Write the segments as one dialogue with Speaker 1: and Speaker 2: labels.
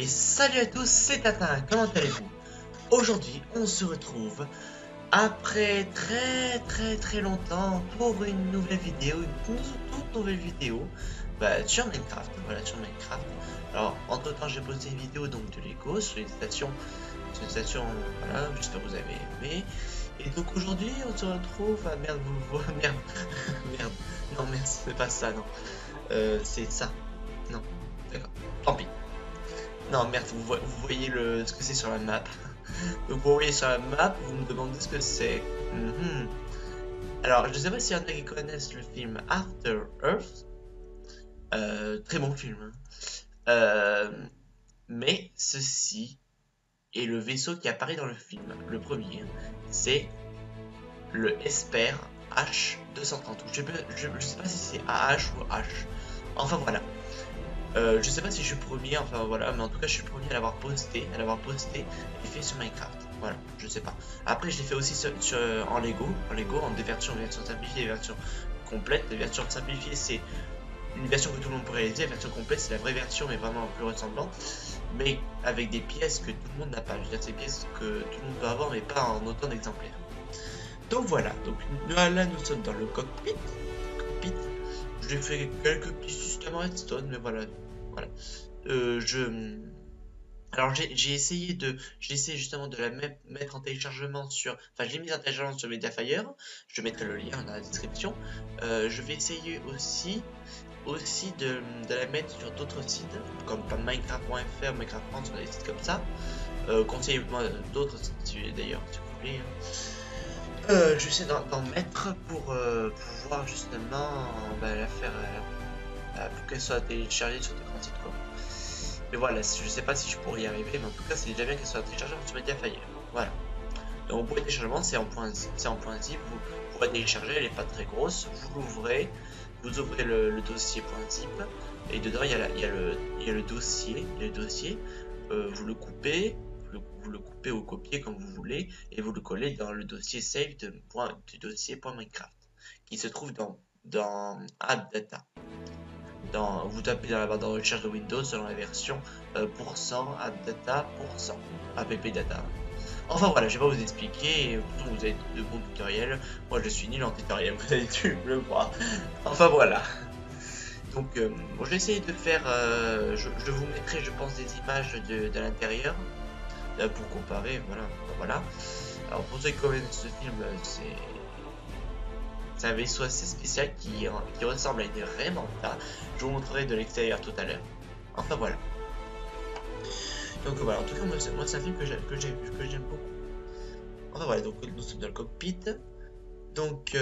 Speaker 1: Et salut à tous, c'est Tatin, comment allez-vous? Aujourd'hui, on se retrouve après très longtemps pour une nouvelle vidéo, toute nouvelle vidéo sur Minecraft, voilà, sur Minecraft. Alors, entre temps, j'ai posté une vidéo donc de Lego sur une station, voilà, j'espère que vous avez aimé. Et donc aujourd'hui, on se retrouve, ah merde, vous le voyez, merde, merde, non, merde, c'est pas ça, non, c'est ça, non, d'accord, tant pis. Non, merde, vous voyez ce que c'est sur la map. Donc vous voyez sur la map, vous me demandez ce que c'est. Alors, je sais pas s'il y en a qui connaissent le film After Earth. Très bon film. Mais ceci est le vaisseau qui apparaît dans le film. Le premier, c'est le Esper H230. Je sais pas si c'est AH ou H. Enfin voilà. Je sais pas si je suis premier, enfin voilà, mais en tout cas je suis le premier à l'avoir posté et fait sur Minecraft. Voilà, je sais pas. Après je l'ai fait aussi en Lego, en des versions simplifiées et versions complètes. Les versions simplifiées c'est une version que tout le monde peut réaliser, la version complète c'est la vraie version mais vraiment plus ressemblante, mais avec des pièces que tout le monde n'a pas. Je veux dire, ces pièces que tout le monde peut avoir mais pas en autant d'exemplaires. Donc voilà, donc là nous sommes dans le cockpit. Je l'ai fait quelques petits systèmes redstone, mais voilà. Alors j'ai essayé justement de la mettre en téléchargement enfin je l'ai mis en téléchargement sur Mediafire. Je mettrai le lien dans la description. Je vais essayer aussi de la mettre sur d'autres sites comme Minecraft.fr, Minecraft France, des sites comme ça. Conseillez-moi d'autres sites d'ailleurs si vous voulez. Je vais essayer d'en mettre pour pouvoir justement la faire pour qu'elle soit téléchargée sur des grands sites quoi. Mais voilà, je sais pas si je pourrais y arriver, mais en tout cas c'est déjà bien qu'elle soit téléchargée sur Mediafire. Voilà. Donc pour le téléchargement c'est en point zip, vous pourrez télécharger, elle est pas très grosse, vous l'ouvrez, vous ouvrez le dossier .zip et dedans il y a le dossier, vous le coupez. Vous le coupez ou copiez comme vous voulez et vous le collez dans le dossier save du dossier .minecraft qui se trouve dans add data. Vous tapez dans la barre de recherche de Windows selon la version %add data app data. Enfin voilà, je vais pas vous expliquer, vous avez de bons tutoriels. Moi je suis nul en tutoriel, vous avez dû le voir. Enfin voilà. Donc bon, je vais essayer de faire, je vous mettrai je pense des images de l'intérieur. Pour comparer, voilà. Alors pour ceux qui connaissent ce film, c'est un vaisseau assez spécial qui ressemble à une vraie manta. Je vous montrerai de l'extérieur tout à l'heure. Enfin voilà. Donc voilà, en tout cas moi c'est un film que j'aime beaucoup. Enfin voilà, donc nous sommes dans le cockpit. Donc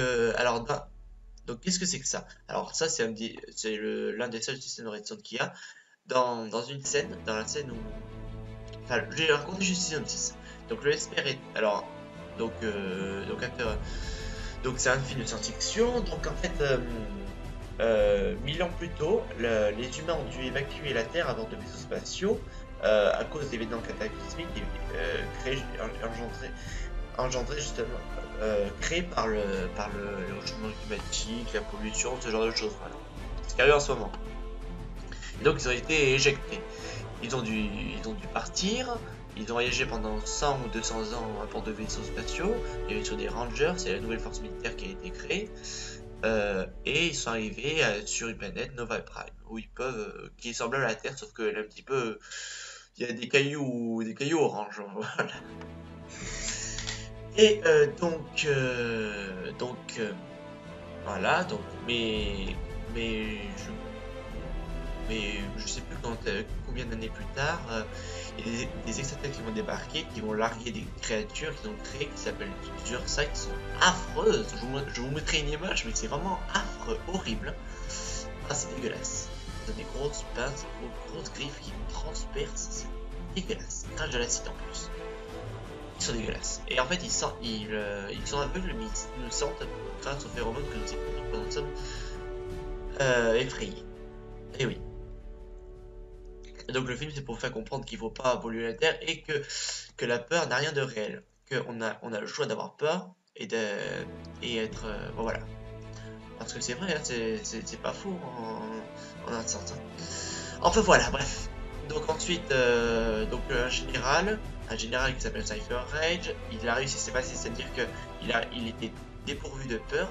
Speaker 1: donc qu'est-ce que c'est que ça? Alors ça c'est l'un des seuls systèmes de redstone qu'il y a dans la scène où enfin, je vais raconter juste Season 6. Donc le Esper est... Alors, donc c'est un film de science-fiction. Donc en fait, 1000 ans plus tôt, les humains ont dû évacuer la Terre avant de vaisseaux spatiaux à cause d'événements cataclysmiques engendrés justement, créés par le changement climatique, la pollution, ce genre de choses. Voilà. Ce qui arrive en ce moment. Et donc ils ont été éjectés. Ils ont dû partir, ils ont voyagé pendant 100 ou 200 ans à bord de vaisseaux spatiaux, il y avait sur des Rangers, c'est la nouvelle force militaire qui a été créée, et ils sont arrivés sur une planète, Nova Prime, où ils peuvent, qui est semblable à la Terre, sauf qu'elle est un petit peu, il y a des cailloux orange, voilà. Et voilà, donc, mais je sais plus combien d'années plus tard, il y a des extraterrestres qui vont débarquer, qui vont larguer des créatures qu'ils ont créées, qui s'appellent Ursa, qui sont affreuses. Je vous mettrai une image, mais c'est vraiment affreux, horrible. Ah, c'est dégueulasse. Ils ont des grosses pinces, des grosses griffes qui nous transpercent, c'est dégueulasse. Crache de l'acide en plus. Ils sont dégueulasses. Et en fait, ils sont aveugles, mais ils nous sentent grâce aux phéromones que nous écoutons quand nous sommes effrayés. Et oui. Donc le film c'est pour faire comprendre qu'il faut pas polluer la Terre et que la peur n'a rien de réel. On a le choix d'avoir peur et être... bon, voilà. Parce que c'est vrai, hein, c'est pas faux en un sens. Hein. Enfin voilà, bref. Donc ensuite, un général qui s'appelle Cypher Rage, il a réussi à s'effacer, c'est-à-dire que il était dépourvu de peur,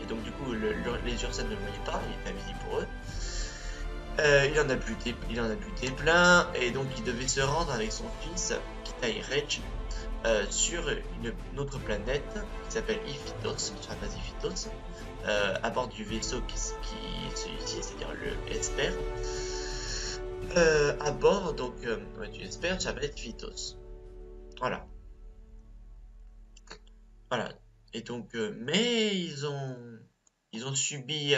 Speaker 1: et donc du coup les Ursa ne le voyaient pas, il était invisible pour eux. Il en a buté plein, et donc il devait se rendre avec son fils, Kitai Rage, sur une autre planète qui s'appelle Iphitos, sur la base Iphitos, à bord du vaisseau qui est celui-ci, c'est-à-dire le Esper. À bord donc du Esper, ça va être Iphitos. Voilà. Voilà. Et donc, mais ils ont subi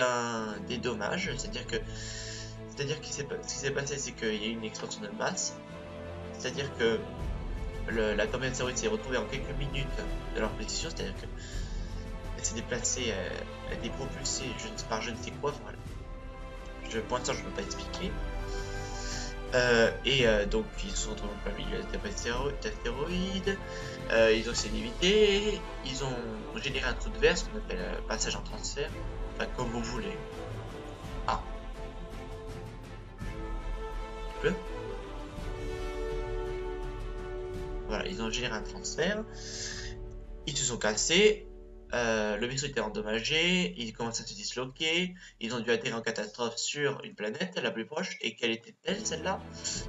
Speaker 1: des dommages, c'est-à-dire que ce qui s'est passé, c'est qu'il y a eu une expansion de masse, c'est-à-dire que la tornade météorite s'est retrouvée en quelques minutes de leur position, c'est-à-dire que elle s'est déplacée, elle a été propulsée par je ne sais quoi, voilà. Pour l'instant je ne peux pas expliquer. Donc ils se sont retrouvés en plein milieu d'astéroïdes, ils ont essayé d'éviter, ils ont généré un trou de verre, ce qu'on appelle passage en transfert, enfin comme vous voulez. Ah. Tu peux ? Voilà, ils ont généré un transfert, ils se sont cassés, le vaisseau était endommagé, ils commencent à se disloquer, ils ont dû atterrir en catastrophe sur une planète la plus proche, et quelle était-elle celle-là?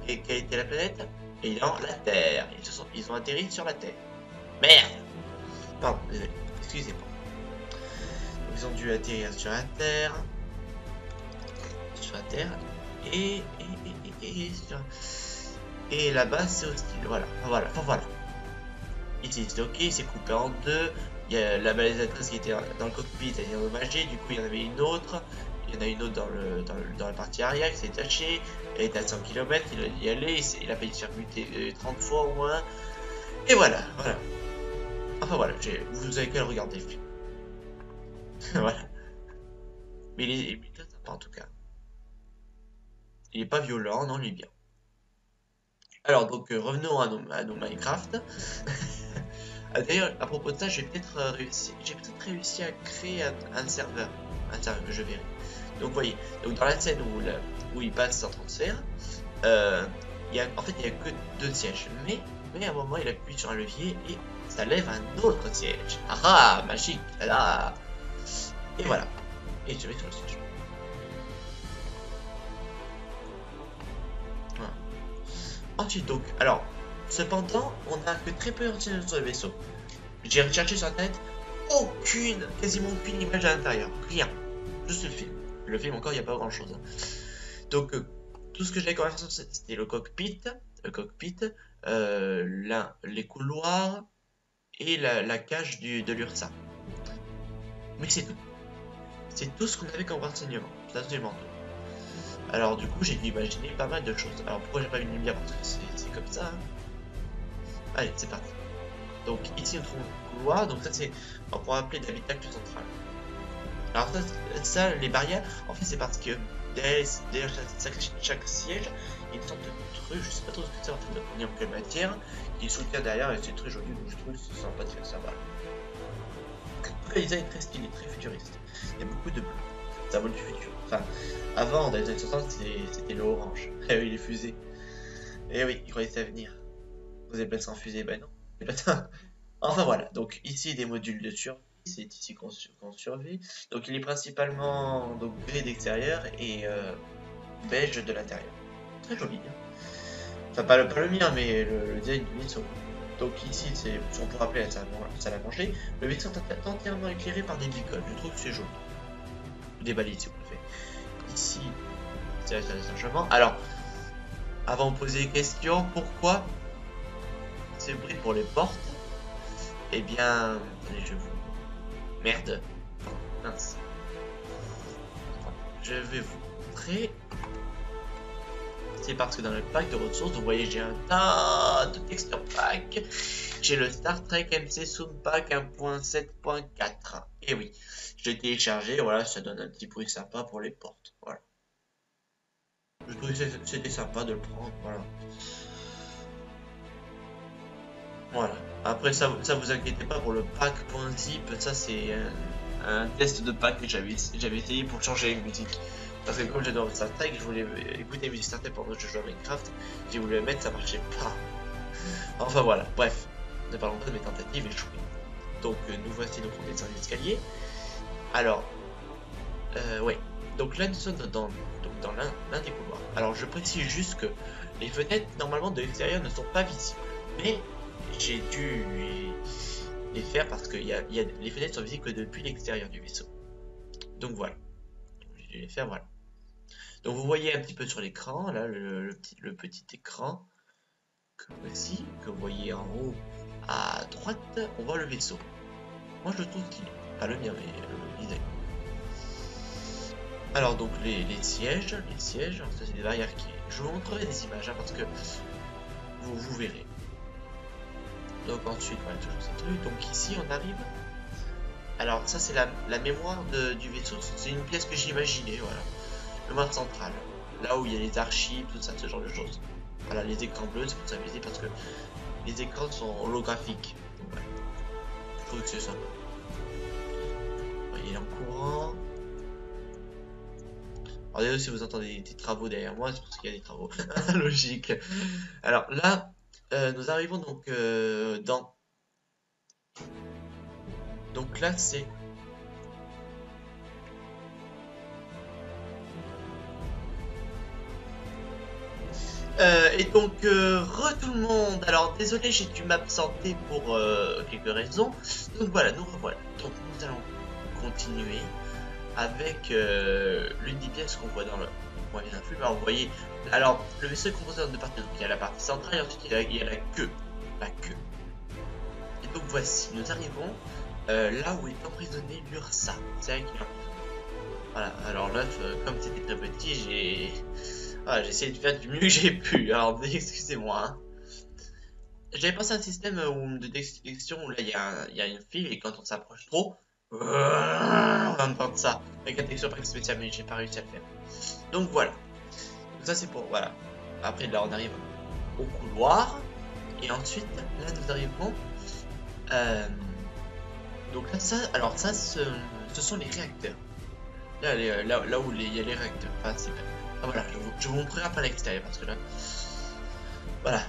Speaker 1: Et quelle était la planète? Et non, la Terre, ils ont atterri sur la Terre. Merde! Pardon, désolé, excusez-moi. Ils ont dû atterrir sur la Terre, et là-bas c'est hostile, voilà. Il s'est disloqué, il s'est coupé en deux. Il y a la balisatrice qui était dans le cockpit, elle est endommagée, du coup il y en avait une autre. Il y en a une autre dans la partie arrière qui s'est détachée. Elle était à 100 km, il a y aller, il a failli se faire buter 30 fois au moins. Et voilà. Enfin voilà, vous avez qu'à le regarder le film. Voilà. Mais il est très sympa en tout cas. Il est pas violent, non, il est bien. Alors donc revenons à nos Minecraft. D'ailleurs, à propos de ça, j'ai peut-être réussi à créer un serveur que je verrai. Donc vous voyez, donc dans la scène où il passe en transfert, il y a que 2 sièges, mais à un moment il appuie sur un levier et ça lève un autre siège. Ah magique, là. Et voilà. Et je vais sur le siège. Voilà. Ensuite donc, alors, cependant, on n'a que très peu d'antennes sur le vaisseau. J'ai recherché sur internet, quasiment aucune image à l'intérieur, rien, juste le film. Le film encore, il n'y a pas grand chose. Donc, tout ce que j'avais comme information, c'était le cockpit, les couloirs et la cage de l'URSA. Mais c'est tout. C'est tout ce qu'on avait comme renseignement. C'est absolument tout. Alors du coup j'ai dû imaginer pas mal de choses. Alors pourquoi j'ai pas mis une lumière? Parce que c'est comme ça. Hein. Allez, c'est parti. Donc ici on trouve un couloir. Donc ça c'est, on pourrait appeler d'habitacle central. Alors ça, les barrières, en fait c'est parce que derrière chaque siège, il y a une sorte de truc, je sais pas trop ce que c'est en fait, de quelle matière, qui soutient derrière et c'est très joli, donc je trouve que c'est sympa de faire ça, voilà. Le design est très stylé, très futuriste. Il y a beaucoup de bleu. Ça vole du futur. Enfin, avant, dans les années 60, c'était le orange. Eh oui, les fusées. Eh oui, ils croyaient que ça venir. Vous avez pas sans fusée, ben non. C'est pas ça. Enfin voilà, donc ici des modules de survie. C'est ici qu'on survit. Donc il est principalement donc, gris d'extérieur et beige de l'intérieur. Très joli. Hein. Enfin, pas le mien, mais le design du vaisseau. Donc ici, c'est on pourrait appeler la salle à manger. Le vaisseau est entièrement éclairé par des beacons. Je trouve que c'est joli. Des balises, si vous préférez. Ici, c'est la salle de chargement. Alors, avant de poser des questions, pourquoi ce bruit pour les portes? Eh bien, allez, je vous... Merde. Mince. Je vais vous montrer. C'est parce que dans le pack de ressources, vous voyez, j'ai un tas de texture pack. J'ai le Star Trek MC Sound Pack 1.7.4. Et oui, je l'ai téléchargé. Voilà, ça donne un petit bruit sympa pour les portes. Voilà. Je trouvais que c'était sympa de le prendre. Voilà. Voilà. Après, ça vous inquiétez pas pour le pack.zip. Ça, c'est un test de pack que j'avais essayé pour changer les musiques. Parce que comme j'adore Star Trek, je voulais écouter musique Star Trek pendant que je jouais à Minecraft. J'ai voulu le mettre, ça marchait pas. Enfin voilà, bref. Ne parlons pas de mes tentatives échouées. Donc nous voici donc on descend l'escalier. Alors, ouais. Donc là nous sommes dans l'un des couloirs. Alors je précise juste que les fenêtres normalement de l'extérieur ne sont pas visibles. Mais j'ai dû les faire parce que les fenêtres sont visibles que depuis l'extérieur du vaisseau. Donc voilà. J'ai dû les faire, voilà. Donc vous voyez un petit peu sur l'écran, là le petit écran que voici, que vous voyez en haut à droite, on voit le vaisseau. Moi je le trouve stylé. Pas le mien, mais le design. Alors donc les sièges, ça c'est des barrières qui... Je vous montrerai des images hein, parce que vous verrez. Donc ensuite, voilà, toujours ces trucs. Donc ici on arrive. Alors ça c'est la mémoire du vaisseau. C'est une pièce que j'ai imaginée, voilà. Le map central. Là où il y a les archives, tout ça, ce genre de choses. Voilà, les écrans bleus, c'est pour s'amuser parce que les écrans sont holographiques. Donc, voilà. Je trouve que c'est ça. Il est en courant. Alors désolé si vous entendez des travaux derrière moi, c'est parce qu'il y a des travaux. Logique. Alors là, nous arrivons donc dans... Donc là c'est... Et donc, tout le monde. Alors, désolé, j'ai dû m'absenter pour quelques raisons. Donc voilà, nous revoilà. Donc nous allons continuer avec l'une des pièces qu'on voit dans le point bien influx. Alors, vous voyez, alors le vaisseau est composé en deux parties. Donc il y a la partie centrale et ensuite il y a la queue. La queue. Et donc voici, nous arrivons là où est emprisonné l'Ursa. C'est vrai qu'il est emprisonné. Voilà, alors l'œuf, comme c'était très petit, j'ai essayé de faire du mieux que j'ai pu, alors excusez-moi. Hein. J'avais pensé à un système de détection où là il y a une file et quand on s'approche trop, on va entendre ça. Avec la texture pas spéciale, mais j'ai pas réussi à le faire. Donc voilà. Donc ça c'est pour, voilà. Après là on arrive au couloir. Et ensuite, là nous arrivons. Donc là, alors ça, ce sont les réacteurs. Là où il y a les réacteurs. Enfin, c'est pas... Ah, voilà, je vous montrerai après l'extérieur parce que là,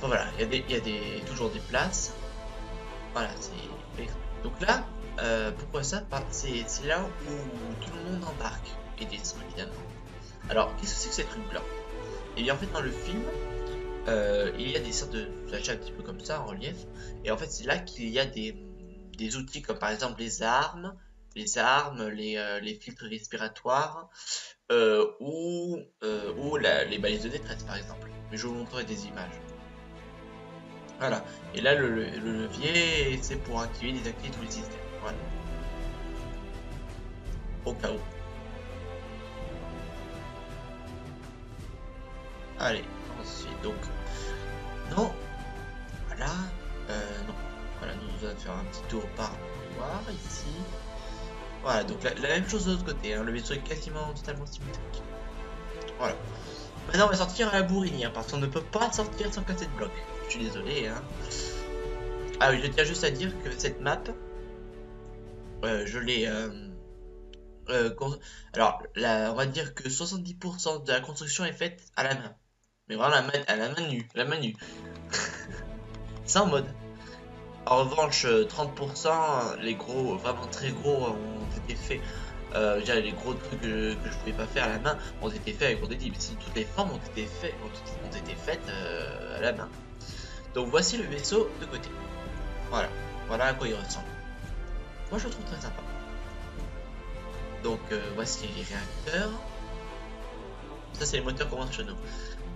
Speaker 1: voilà, il y a toujours des places. Voilà, c'est donc là, pourquoi ça? C'est là où tout le monde embarque et descend évidemment. Alors, qu'est-ce que c'est que ces trucs-là? Et bien en fait dans le film, il y a des sortes de flashs un petit peu comme ça en relief. Et en fait c'est là qu'il y a des outils comme par exemple les armes, les filtres respiratoires. Ou les balises de détresse par exemple. Mais je vous montrerai des images. Voilà. Et là le levier c'est pour activer et désactiver tous les systèmes. Voilà. Au cas où. Allez, ensuite donc. Non. Voilà. Non. Voilà, nous allons faire un petit tour par voir ici. Voilà, donc la même chose de l'autre côté, hein. Le vaisseau est quasiment totalement symétrique. Voilà. Maintenant on va sortir à la bourrine, hein, parce qu'on ne peut pas sortir sans casser de bloc. Je suis désolé. Hein. Ah oui, je tiens juste à dire que cette map, je l'ai... alors, on va dire que 70% de la construction est faite à la main. Mais vraiment à la main nue. Sans mode. En revanche, 30%, les gros, vraiment très gros, ont été faits. Les gros trucs que je pouvais pas faire à la main ont été faits avec mon dédit. Si toutes les formes ont été faites à la main. Donc voici le vaisseau de côté. Voilà, voilà à quoi il ressemble. Moi je le trouve très sympa. Donc voici les réacteurs. Ça c'est les moteurs qu'on montre chez nous.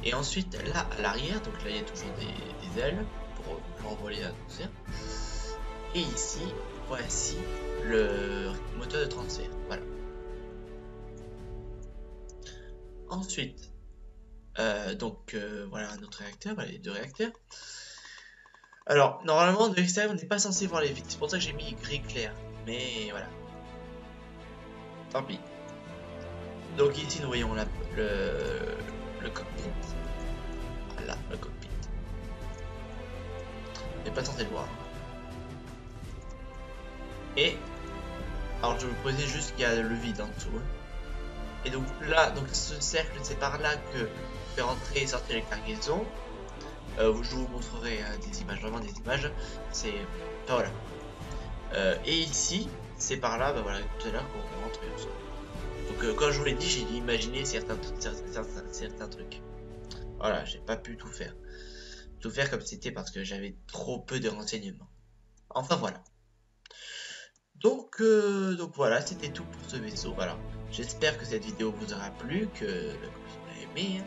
Speaker 1: Et ensuite là à l'arrière, donc là il y a toujours des ailes pour envoler la poussière. Et ici, voici le moteur de transfert. Voilà. Ensuite, voilà un autre réacteur, voilà les deux réacteurs. Alors, normalement, de l'extérieur, on n'est pas censé voir les vitres. C'est pour ça que j'ai mis gris clair. Mais voilà. Tant pis. Donc ici, nous voyons le cockpit. Voilà, le cockpit. On n'est pas censé le voir. Et, alors je vous précise juste qu'il y a le vide en dessous. Et donc là, donc ce cercle, c'est par là que vous pouvez rentrer et sortir les cargaisons. Je vous montrerai des images, vraiment des images. C'est... Enfin, voilà. Et ici, c'est par là, bah voilà, tout à l'heure qu'on rentre et on sort. Donc quand je vous l'ai dit, j'ai imaginé certains trucs. Voilà, j'ai pas pu tout faire. Tout faire comme c'était parce que j'avais trop peu de renseignements. Enfin voilà. Donc voilà, c'était tout pour ce vaisseau. Voilà. J'espère que cette vidéo vous aura plu, que vous aurez aimé.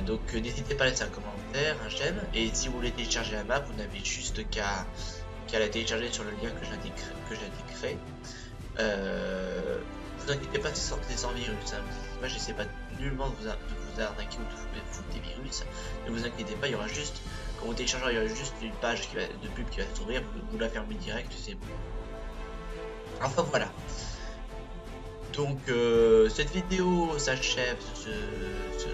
Speaker 1: Donc n'hésitez pas à laisser un commentaire, un j'aime. Et si vous voulez télécharger la map, vous n'avez juste qu'à la télécharger sur le lien que j'indiquerai. Vous inquiétez pas, c'est sans virus. Hein. Moi, j'essaie pas nullement de vous arnaquer ou de vous foutre des virus. Ne vous inquiétez pas, il y aura juste, quand vous téléchargez, il y aura juste une page de pub qui va s'ouvrir. Vous la fermez direct, c'est bon. Enfin voilà. Donc cette vidéo s'achève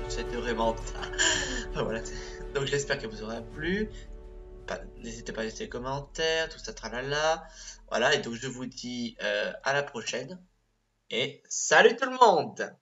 Speaker 1: cette vraiment. Enfin, voilà. Donc j'espère qu'elle vous aura plu. N'hésitez pas à laisser des commentaires, tout ça tralala. Voilà, et donc je vous dis à la prochaine. Et salut tout le monde!